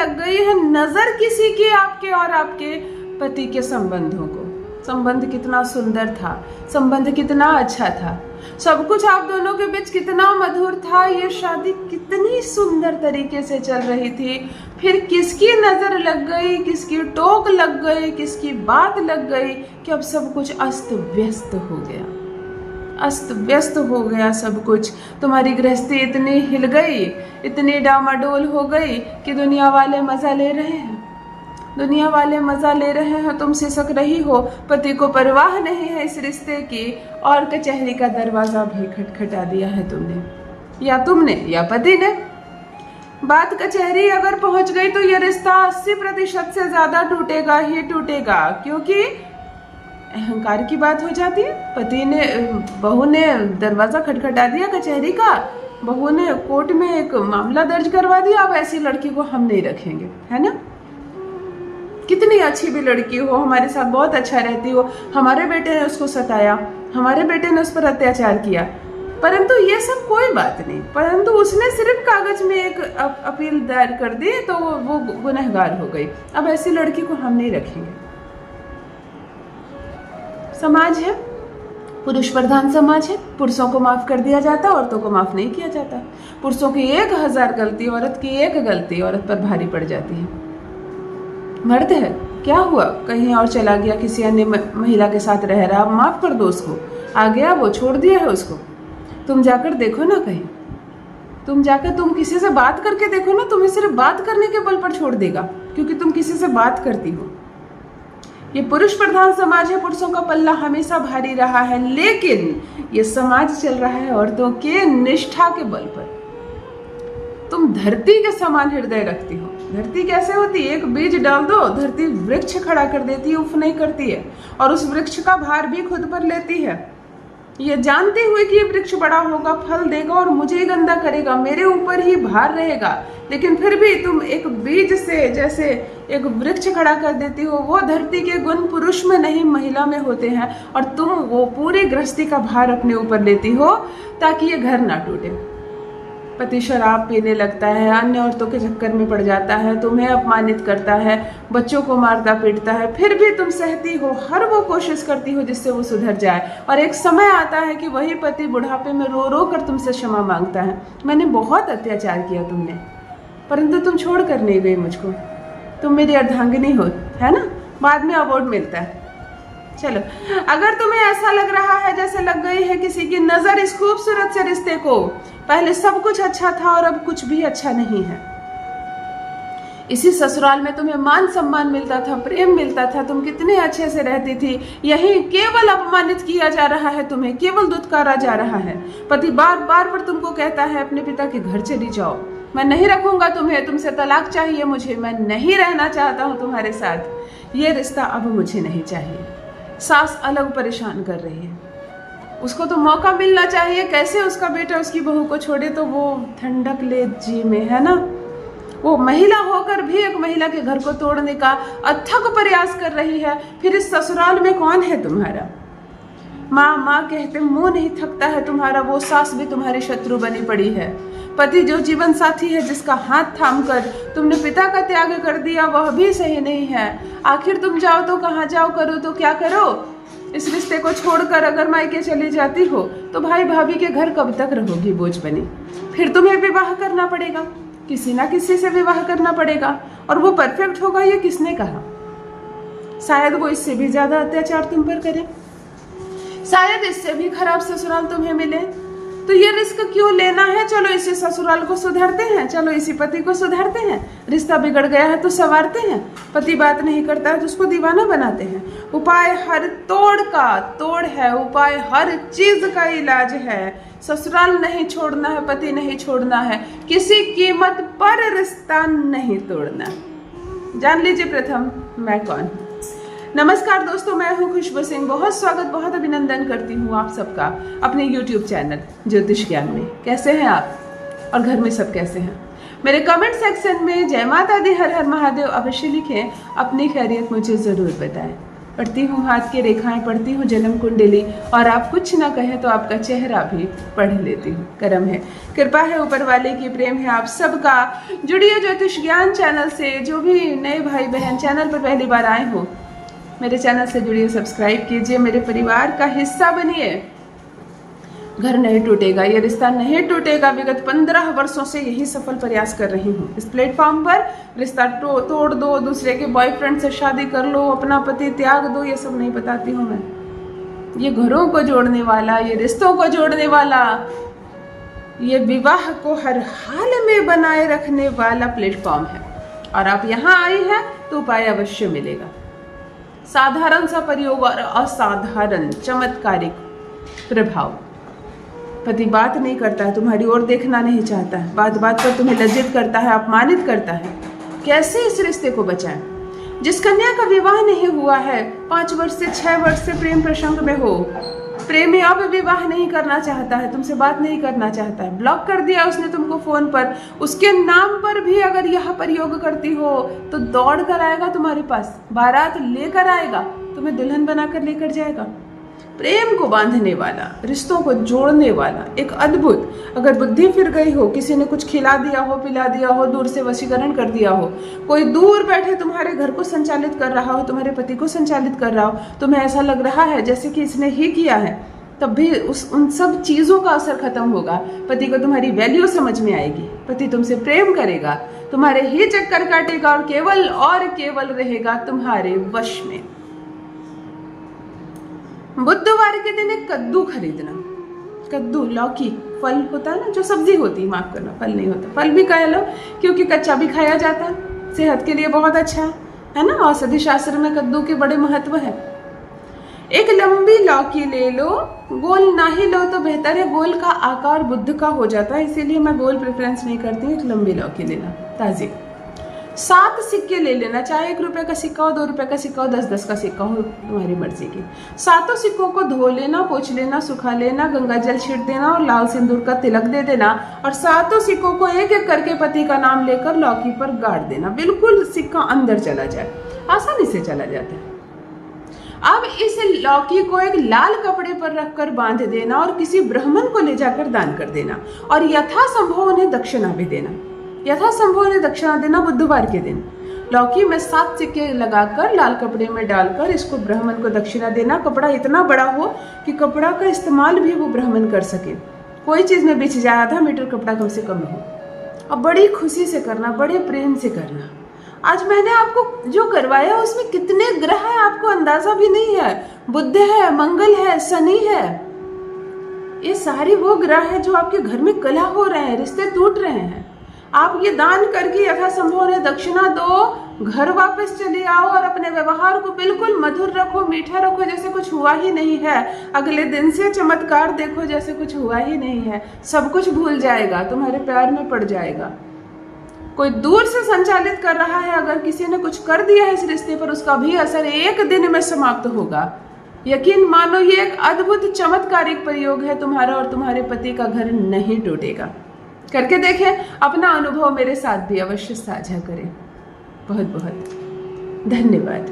लग गई है नजर किसी की आपके और आपके पति के संबंधों को। संबंध कितना सुंदर था, संबंध कितना अच्छा था, सब कुछ आप दोनों के बीच कितना मधुर था, ये शादी कितनी सुंदर तरीके से चल रही थी। फिर किसकी नजर लग गई, किसकी टोक लग गई, किसकी बात लग गई कि अब सब कुछ अस्त व्यस्त हो गया, अस्त व्यस्त हो गया सब कुछ। तुम्हारी गृहस्थी इतनी हिल गई, इतनी डामाडोल हो गई कि दुनिया वाले मजा ले रहे हैं, दुनिया वाले मजा ले रहे हैं, तुम सिसक रही हो, पति को परवाह नहीं है इस रिश्ते की, और कचहरी का दरवाजा भी खटखटा दिया है तुमने, या तुमने या पति ने। बात कचहरी अगर पहुंच गई तो यह रिश्ता 80% से ज्यादा टूटेगा ही टूटेगा, क्योंकि अहंकार की बात हो जाती है। पति ने, बहू ने दरवाजा खटखटा दिया कचहरी का, बहू ने कोर्ट में एक मामला दर्ज करवा दिया, अब ऐसी लड़की को हम नहीं रखेंगे, है ना। कितनी अच्छी भी लड़की हो, हमारे साथ बहुत अच्छा रहती हो, हमारे बेटे ने उसको सताया, हमारे बेटे ने उस पर अत्याचार किया, परंतु ये सब कोई बात नहीं, परंतु उसने सिर्फ कागज में एक अपील दायर कर दी तो वो गुनहगार हो गई। अब ऐसी लड़की को हम नहीं रखेंगे। समाज है, पुरुष प्रधान समाज है, पुरुषों को माफ कर दिया जाता, औरतों को माफ नहीं किया जाता। पुरुषों की 1000 गलती, औरत की एक गलती औरत पर भारी पड़ जाती है। मर्द है, क्या हुआ, कहीं और चला गया, किसी अन्य महिला के साथ रह रहा, माफ कर दो उसको, आ गया वो, छोड़ दिया है उसको। तुम जाकर देखो ना, कहीं तुम जाकर तुम किसी से बात करके देखो ना, तुम्हें सिर्फ बात करने के बल पर छोड़ देगा, क्योंकि तुम किसी से बात करती हो। ये पुरुष प्रधान समाज है, पुरुषों का पल्ला हमेशा भारी रहा है, लेकिन ये समाज चल रहा है औरतों के निष्ठा के बल पर। तुम धरती के समान हृदय रखती हो। धरती कैसे होती है, एक बीज डाल दो, धरती वृक्ष खड़ा कर देती है, उफ नहीं करती है, और उस वृक्ष का भार भी खुद पर लेती है, ये जानते हुए कि ये वृक्ष बड़ा होगा, फल देगा और मुझे गंदा करेगा, मेरे ऊपर ही भार रहेगा, लेकिन फिर भी तुम एक बीज से जैसे एक वृक्ष खड़ा कर देती हो। वो धरती के गुण पुरुष में नहीं महिला में होते हैं, और तुम वो पूरी गृहस्थी का भार अपने ऊपर लेती हो ताकि ये घर ना टूटे। पति शराब पीने लगता है, अन्य औरतों के चक्कर में पड़ जाता है, तुम्हें अपमानित करता है, बच्चों को मारता पीटता है, फिर भी तुम सहती हो, हर वो कोशिश करती हो जिससे वो सुधर जाए, और एक समय आता है कि वही पति बुढ़ापे में रो रो कर तुमसे क्षमा मांगता है, मैंने बहुत अत्याचार किया तुमने, परंतु तुम छोड़ कर नहीं गई मुझको, तुम मेरी अर्धांगिनी हो, है ना, बाद में अवार्ड मिलता है। चलो, अगर तुम्हें ऐसा लग रहा है जैसे लग गई है किसी की नजर इस खूबसूरत से रिश्ते को, पहले सब कुछ अच्छा था और अब कुछ भी अच्छा नहीं है। इसी ससुराल में तुम्हें मान सम्मान मिलता था, प्रेम मिलता था, तुम कितने अच्छे से रहती थी, यही केवल अपमानित किया जा रहा है, तुम्हें केवल दुत्कारा जा रहा है। पति बार बार पर तुमको कहता है अपने पिता के घर चली जाओ, मैं नहीं रखूंगा तुम्हें, तुमसे तलाक चाहिए मुझे, मैं नहीं रहना चाहता हूँ तुम्हारे साथ, ये रिश्ता अब मुझे नहीं चाहिए। सास अलग परेशान कर रही है, उसको तो मौका मिलना चाहिए, कैसे उसका बेटा उसकी बहू को छोड़े तो वो ठंडक ले जी में, है ना। वो महिला होकर भी एक महिला के घर को तोड़ने का अथक प्रयास कर रही है। फिर इस ससुराल में कौन है तुम्हारा? माँ माँ कहते मुंह नहीं थकता है तुम्हारा, वो सास भी तुम्हारी शत्रु बनी पड़ी है। पति जो जीवन साथी है, जिसका हाथ थाम कर तुमने पिता का त्याग कर दिया, वह भी सही नहीं है। आखिर तुम जाओ तो कहाँ जाओ, करो तो क्या करो। इस रिश्ते को छोड़कर अगर मायके चली जाती हो तो भाई भाभी के घर कब तक रहोगी बोझ बनी। फिर तुम्हें विवाह करना पड़ेगा, किसी ना किसी से विवाह करना पड़ेगा, और वो परफेक्ट होगा ये किसने कहा। शायद वो इससे भी ज्यादा अत्याचार तुम पर करे, शायद इससे भी खराब ससुराल तुम्हें मिले, तो ये रिस्क क्यों लेना है। चलो इसी ससुराल को सुधारते हैं, चलो इसी पति को सुधारते हैं। रिश्ता बिगड़ गया है तो संवारते हैं, पति बात नहीं करता है तो उसको दीवाना बनाते हैं। उपाय हर तोड़ का तोड़ है, उपाय हर चीज का इलाज है। ससुराल नहीं छोड़ना है, पति नहीं छोड़ना है, किसी कीमत पर रिश्ता नहीं तोड़ना। जान लीजिए प्रथम मैं कौन हूँ। नमस्कार दोस्तों, मैं हूँ खुशबू सिंह। बहुत स्वागत, बहुत अभिनंदन करती हूँ आप सबका अपने YouTube चैनल ज्योतिष ज्ञान में। कैसे हैं आप और घर में सब कैसे हैं? मेरे कमेंट सेक्शन में जय माता दी, हर हर महादेव अवश्य लिखें, अपनी खैरियत मुझे ज़रूर बताएं। पढ़ती हूँ हाथ की रेखाएं, पढ़ती हूँ जन्म कुंडली, और आप कुछ ना कहें तो आपका चेहरा भी पढ़ लेती हूँ। करम है, कृपा है ऊपर वाले की, प्रेम है आप सबका। जुड़िए ज्योतिष ज्ञान चैनल से। जो भी नए भाई बहन चैनल पर पहली बार आए हो, मेरे चैनल से जुड़िए, सब्सक्राइब कीजिए, मेरे परिवार का हिस्सा बनिए। घर नहीं टूटेगा, ये रिश्ता नहीं टूटेगा। विगत 15 वर्षों से यही सफल प्रयास कर रही हूँ इस प्लेटफॉर्म पर। रिश्ता तोड़ दो, दूसरे के बॉयफ्रेंड से शादी कर लो, अपना पति त्याग दो, ये सब नहीं बताती हूँ मैं। ये घरों को जोड़ने वाला, ये रिश्तों को जोड़ने वाला, ये विवाह को हर हाल में बनाए रखने वाला प्लेटफॉर्म है। और आप यहाँ आई हैं तो उपाय अवश्य मिलेगा। साधारण सा प्रयोग और असाधारण चमत्कारिक प्रभाव। पति बात नहीं करता है, तुम्हारी ओर देखना नहीं चाहता है, बात बात पर तुम्हें लज्जित करता है, अपमानित करता है। कैसे इस रिश्ते को बचाएं? जिस कन्या का विवाह नहीं हुआ है, 5 वर्ष से 6 वर्ष से प्रेम प्रसंग में हो, प्रेमी अब विवाह नहीं करना चाहता है, तुमसे बात नहीं करना चाहता है, ब्लॉक कर दिया उसने तुमको फोन पर, उसके नाम पर भी अगर यह प्रयोग करती हो तो दौड़ कर आएगा तुम्हारे पास, बारात लेकर आएगा, तुम्हें दुल्हन बनाकर लेकर जाएगा। प्रेम को बांधने वाला, रिश्तों को जोड़ने वाला एक अद्भुत। अगर बुद्धि फिर गई हो, किसी ने कुछ खिला दिया हो, पिला दिया हो, दूर से वशीकरण कर दिया हो, कोई दूर बैठे तुम्हारे घर को संचालित कर रहा हो, तुम्हारे पति को संचालित कर रहा हो, तुम्हें ऐसा लग रहा है जैसे कि इसने ही किया है, तब भी उन सब चीज़ों का असर खत्म होगा। पति को तुम्हारी वैल्यू समझ में आएगी, पति तुमसे प्रेम करेगा, तुम्हारे ही चक्कर काटेगा और केवल रहेगा तुम्हारे वश में। बुधवार के दिन एक कद्दू खरीदना। कद्दू, लौकी, फल होता है ना, जो सब्जी होती है, माफ करना फल नहीं होता, फल भी कह लो क्योंकि कच्चा भी खाया जाता है, सेहत के लिए बहुत अच्छा है ना। औषधि शास्त्र में कद्दू के बड़े महत्व है। एक लंबी लौकी ले लो, गोल ना ही लो तो बेहतर है, गोल का आकार बुद्ध का हो जाता है, इसीलिए मैं गोल प्रेफरेंस नहीं करती हूँ। एक लंबी लौकी लेना, ताजी। 7 सिक्के ले लेना, चाहे 1 रुपए का सिक्का हो, 2 रुपए का सिक्का हो, 10-10 का सिक्का हो, तुम्हारी मर्जी की। 7 सिक्कों को धो लेना, पोंछ लेना, सुखा लेना, गंगा जल छीट देना और लाल सिंदूर का तिलक दे देना, और 7 सिक्कों को एक एक करके पति का नाम लेकर लौकी पर गाड़ देना, बिल्कुल सिक्का अंदर चला जाए, आसानी से चला जाता है। अब इस लौकी को एक लाल कपड़े पर रखकर बांध देना और किसी ब्राह्मण को ले जाकर दान कर देना, और यथासंभव उन्हें दक्षिणा भी देना। यथासंभव उन्हें दक्षिणा देना बुधवार के दिन। लौकी में 7 सिक्के लगाकर लाल कपड़े में डालकर इसको ब्राह्मण को दक्षिणा देना। कपड़ा इतना बड़ा हो कि कपड़ा का इस्तेमाल भी वो ब्राह्मण कर सके, कोई चीज में बिछ जाए, आधा मीटर कपड़ा कम से कम हो। और बड़ी खुशी से करना, बड़े प्रेम से करना। आज मैंने आपको जो करवाया उसमें कितने ग्रह है आपको अंदाजा भी नहीं है। बुध है, मंगल है, शनि है, ये सारी वो ग्रह है जो आपके घर में कलह हो रहे हैं, रिश्ते टूट रहे हैं। आप ये दान करके यथासंभव उन्हें दक्षिणा दो, घर वापस चले आओ और अपने व्यवहार को बिल्कुल मधुर रखो, मीठा रखो, जैसे कुछ हुआ ही नहीं है। अगले दिन से चमत्कार देखो जैसे कुछ हुआ ही नहीं है। सब कुछ भूल जाएगा, तुम्हारे प्यार में पड़ जाएगा। कोई दूर से संचालित कर रहा है, अगर किसी ने कुछ कर दिया है इस रिश्ते पर, उसका भी असर एक दिन में समाप्त होगा। यकीन मानो, ये एक अद्भुत चमत्कारिक प्रयोग है। तुम्हारा और तुम्हारे पति का घर नहीं टूटेगा। करके देखें, अपना अनुभव मेरे साथ भी अवश्य साझा करें। बहुत बहुत धन्यवाद।